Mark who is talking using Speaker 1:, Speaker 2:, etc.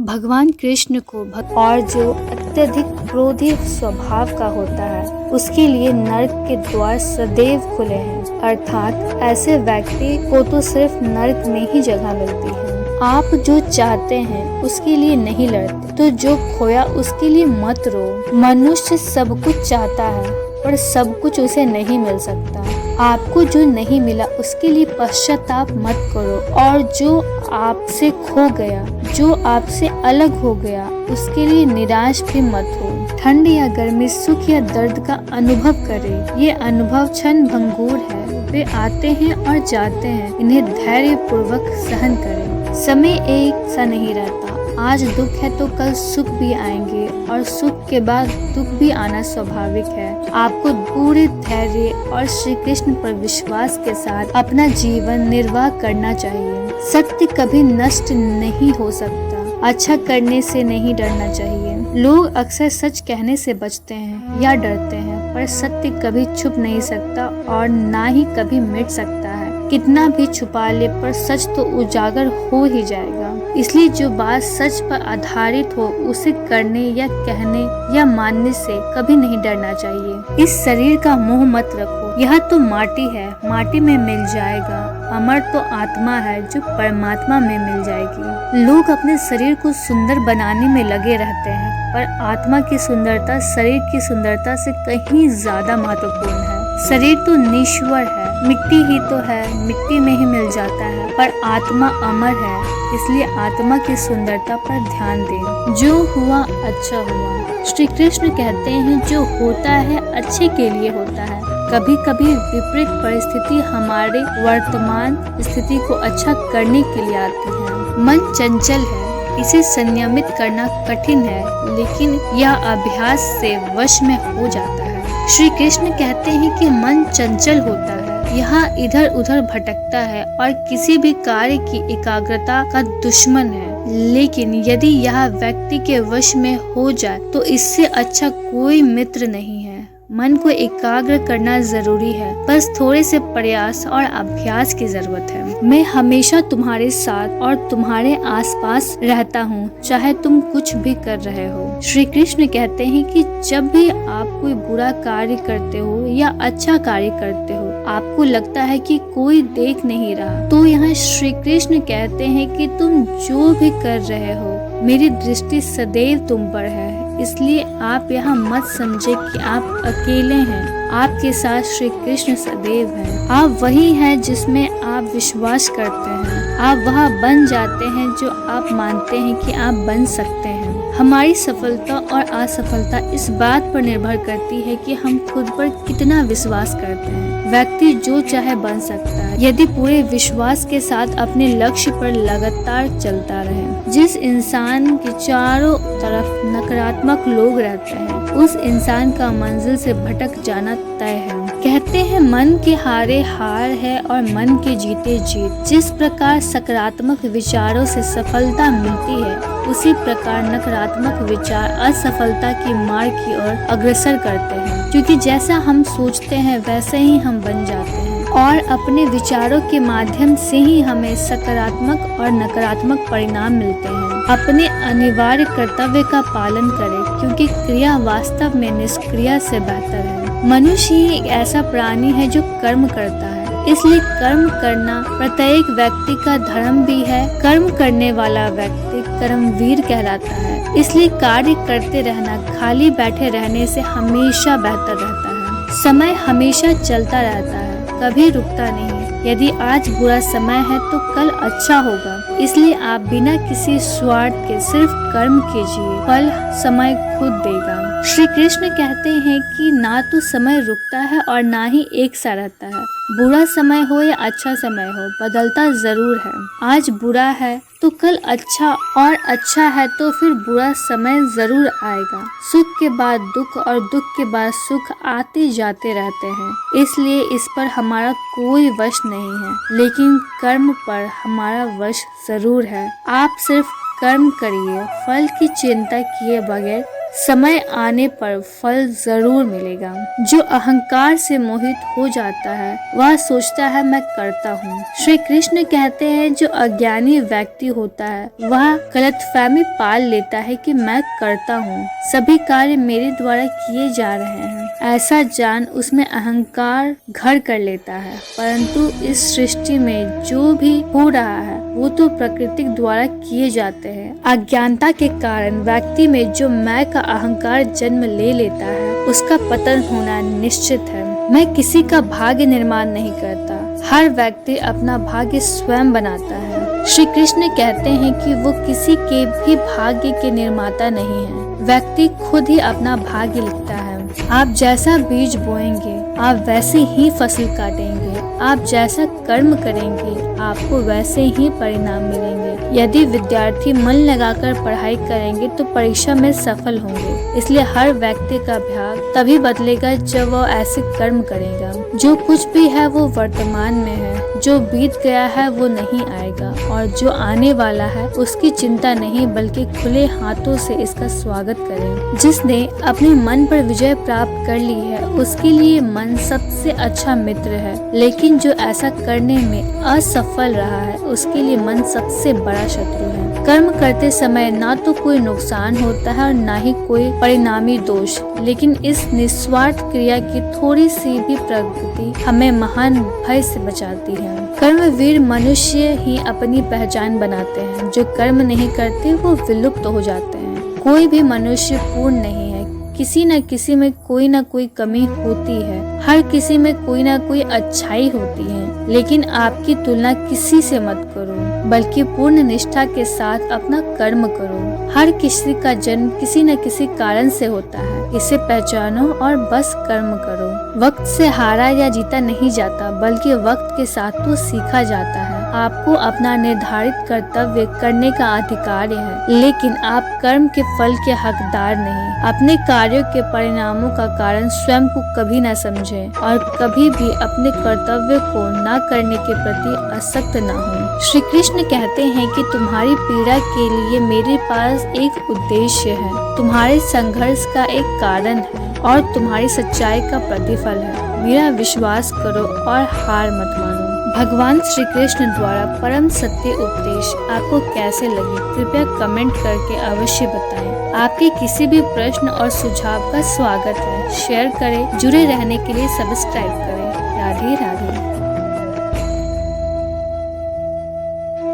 Speaker 1: भगवान कृष्ण को और जो अत्यधिक क्रोधी स्वभाव का होता है उसके लिए नर्क के द्वार सदैव खुले हैं, अर्थात ऐसे व्यक्ति को तो सिर्फ नर्क में ही जगह मिलती है। आप जो चाहते हैं उसके लिए नहीं लड़ते तो जो खोया उसके लिए मत रो। मनुष्य सब कुछ चाहता है पर सब कुछ उसे नहीं मिल सकता। आपको जो नहीं मिला उसके लिए पश्चाताप मत करो, और जो आपसे खो गया, जो आपसे अलग हो गया, उसके लिए निराश भी मत हो। ठंड या गर्मी, सुख या दर्द का अनुभव करें। ये अनुभव क्षण भंगुर है, वे आते हैं और जाते हैं, इन्हें धैर्य पूर्वक सहन करें। समय एक सा नहीं रहता, आज दुख है तो कल सुख भी आएंगे और सुख के बाद दुख भी आना स्वाभाविक है। आपको पूरे धैर्य और श्री कृष्ण पर विश्वास के साथ अपना जीवन निर्वाह करना चाहिए। सत्य कभी नष्ट नहीं हो सकता, अच्छा करने से नहीं डरना चाहिए। लोग अक्सर सच कहने से बचते हैं या डरते हैं, पर सत्य कभी छुप नहीं सकता और ना ही कभी मिट सकता है। कितना भी छुपा ले पर सच तो उजागर हो ही जाएगा। इसलिए जो बात सच पर आधारित हो उसे करने या कहने या मानने से कभी नहीं डरना चाहिए। इस शरीर का मोह मत रखो, यह तो माटी है, माटी में मिल जाएगा। अमर तो आत्मा है जो परमात्मा में मिल जाएगी। लोग अपने शरीर को सुंदर बनाने में लगे रहते हैं, पर आत्मा की सुंदरता शरीर की सुंदरता से कहीं ज्यादा महत्वपूर्ण है। शरीर तो निश्वर है, मिट्टी ही तो है, मिट्टी में ही मिल जाता है, पर आत्मा अमर है, इसलिए आत्मा की सुंदरता पर ध्यान दें। जो हुआ अच्छा हुआ। श्री कृष्ण कहते हैं जो होता है अच्छे के लिए होता है। कभी कभी विपरीत परिस्थिति हमारे वर्तमान स्थिति को अच्छा करने के लिए आती है। मन चंचल है, इसे संयमित करना कठिन है, लेकिन यह अभ्यास से वश में हो जाता है। श्री कृष्ण कहते हैं कि मन चंचल होता है, यहाँ इधर उधर भटकता है और किसी भी कार्य की एकाग्रता का दुश्मन है। लेकिन यदि यह व्यक्ति के वश में हो जाए तो इससे अच्छा कोई मित्र नहीं है। मन को एकाग्र करना जरूरी है, बस थोड़े से प्रयास और अभ्यास की जरूरत है। मैं हमेशा तुम्हारे साथ और तुम्हारे आसपास रहता हूँ, चाहे तुम कुछ भी कर रहे हो। श्री कृष्ण कहते हैं कि जब भी आप कोई बुरा कार्य करते हो या अच्छा कार्य करते हो, आपको लगता है कि कोई देख नहीं रहा, तो यहाँ श्री कृष्ण कहते हैं कि तुम जो भी कर रहे हो, मेरी दृष्टि सदैव तुम पर है। इसलिए आप यहाँ मत समझे कि आप अकेले हैं, आपके साथ श्री कृष्ण सदैव हैं। आप वही हैं जिसमें आप विश्वास करते हैं। आप वह बन जाते हैं जो आप मानते हैं कि आप बन सकते हैं। हमारी सफलता और असफलता इस बात पर निर्भर करती है कि हम खुद पर कितना विश्वास करते हैं। व्यक्ति जो चाहे बन सकता है यदि पूरे विश्वास के साथ अपने लक्ष्य पर लगातार चलता रहे। जिस इंसान के चारों तरफ नकारात्मक लोग रहते हैं, उस इंसान का मंजिल से भटक जाना तय है। कहते हैं मन के हारे हार है और मन के जीते जीत। जिस प्रकार सकारात्मक विचारों से सफलता मिलती है, उसी प्रकार नकारात्मक विचार असफलता की मार्ग की ओर अग्रसर करते हैं, क्योंकि जैसा हम सोचते हैं वैसे ही हम बन जाते हैं। और अपने विचारों के माध्यम से ही हमें सकारात्मक और नकारात्मक परिणाम मिलते हैं। अपने अनिवार्य कर्तव्य का पालन करें, क्योंकि क्रिया वास्तव में निष्क्रिया से बेहतर है। मनुष्य ही एक ऐसा प्राणी है जो कर्म करता है, इसलिए कर्म करना प्रत्येक व्यक्ति का धर्म भी है। कर्म करने वाला व्यक्ति कर्मवीर कहलाता है। इसलिए कार्य करते रहना खाली बैठे रहने से हमेशा बेहतर रहता है। समय हमेशा चलता रहता है, कभी रुकता नहीं। यदि आज बुरा समय है तो कल अच्छा होगा। इसलिए आप बिना किसी स्वार्थ के सिर्फ कर्म कीजिए, फल समय खुद देगा। श्री कृष्ण कहते हैं कि ना तो समय रुकता है और ना ही एक सा रहता है। बुरा समय हो या अच्छा समय हो, बदलता जरूर है। आज बुरा है तो कल अच्छा, और अच्छा है तो फिर बुरा समय जरूर आएगा। सुख के बाद दुख और दुख के बाद सुख आते जाते रहते हैं। इसलिए इस पर हमारा कोई वश नहीं है, लेकिन कर्म पर हमारा वश जरूर है। आप सिर्फ कर्म करिए, फल की चिंता किए बगैर समय आने पर फल जरूर मिलेगा। जो अहंकार से मोहित हो जाता है वह सोचता है मैं करता हूँ। श्री कृष्ण कहते हैं जो अज्ञानी व्यक्ति होता है वह गलतफहमी पाल लेता है कि मैं करता हूँ, सभी कार्य मेरे द्वारा किए जा रहे हैं। ऐसा जान उसमें अहंकार घर कर लेता है। परंतु इस सृष्टि में जो भी हो रहा है वो तो प्रकृति द्वारा किए जाते हैं। अज्ञानता के कारण व्यक्ति में जो मैं का अहंकार जन्म ले लेता है उसका पतन होना निश्चित है। मैं किसी का भाग्य निर्माण नहीं करता, हर व्यक्ति अपना भाग्य स्वयं बनाता है। श्री कृष्ण कहते हैं कि वो किसी के भी भाग्य के निर्माता नहीं है, व्यक्ति खुद ही अपना भाग्य लिखता है। आप जैसा बीज बोएंगे आप वैसे ही फसल काटेंगे, आप जैसा कर्म करेंगे आपको वैसे ही परिणाम मिलेंगे। यदि विद्यार्थी मन लगाकर पढ़ाई करेंगे तो परीक्षा में सफल होंगे। इसलिए हर व्यक्ति का भाग्य तभी बदलेगा जब वो ऐसे कर्म करेगा। जो कुछ भी है वो वर्तमान में है, जो बीत गया है वो नहीं आएगा और जो आने वाला है उसकी चिंता नहीं बल्कि खुले हाथों से इसका स्वागत करें। जिसने अपने मन पर विजय प्राप्त कर ली है उसके लिए मन सबसे अच्छा मित्र है, लेकिन जो ऐसा करने में असफल रहा है उसके लिए मन सबसे बड़ा शत्रु है। कर्म करते समय ना तो कोई नुकसान होता है और ना ही कोई परिणामी दोष, लेकिन इस निस्वार्थ क्रिया की थोड़ी सी भी प्रगति हमें महान भय से बचाती है। कर्मवीर मनुष्य ही अपनी पहचान बनाते हैं, जो कर्म नहीं करते वो विलुप्त हो जाते हैं। कोई भी मनुष्य पूर्ण नहीं है, किसी न किसी में कोई ना कोई कमी होती है, हर किसी में कोई ना कोई अच्छाई होती है, लेकिन आपकी तुलना किसी से मत करो बल्कि पूर्ण निष्ठा के साथ अपना कर्म करो। हर किसी का जन्म किसी न किसी कारण से होता है, इसे पहचानो और बस कर्म करो। वक्त से हारा या जीता नहीं जाता बल्कि वक्त के साथ तो सीखा जाता है। आपको अपना निर्धारित कर्तव्य करने का अधिकार है, लेकिन आप कर्म के फल के हकदार नहीं। अपने कार्यों के परिणामों का कारण स्वयं को कभी न समझें और कभी भी अपने कर्तव्य को न करने के प्रति आसक्त न हो। श्री कृष्ण कहते हैं कि तुम्हारी पीड़ा के लिए मेरे पास एक उद्देश्य है, तुम्हारे संघर्ष का एक कारण है और तुम्हारी सच्चाई का प्रतिफल है। मेरा विश्वास करो और हार मत मानो। भगवान श्री कृष्ण द्वारा परम सत्य उपदेश आपको कैसे लगे कृपया कमेंट करके अवश्य बताएं। आपके किसी भी प्रश्न और सुझाव का स्वागत है। शेयर करें, जुड़े रहने के लिए सब्सक्राइब करें। राधे राधे।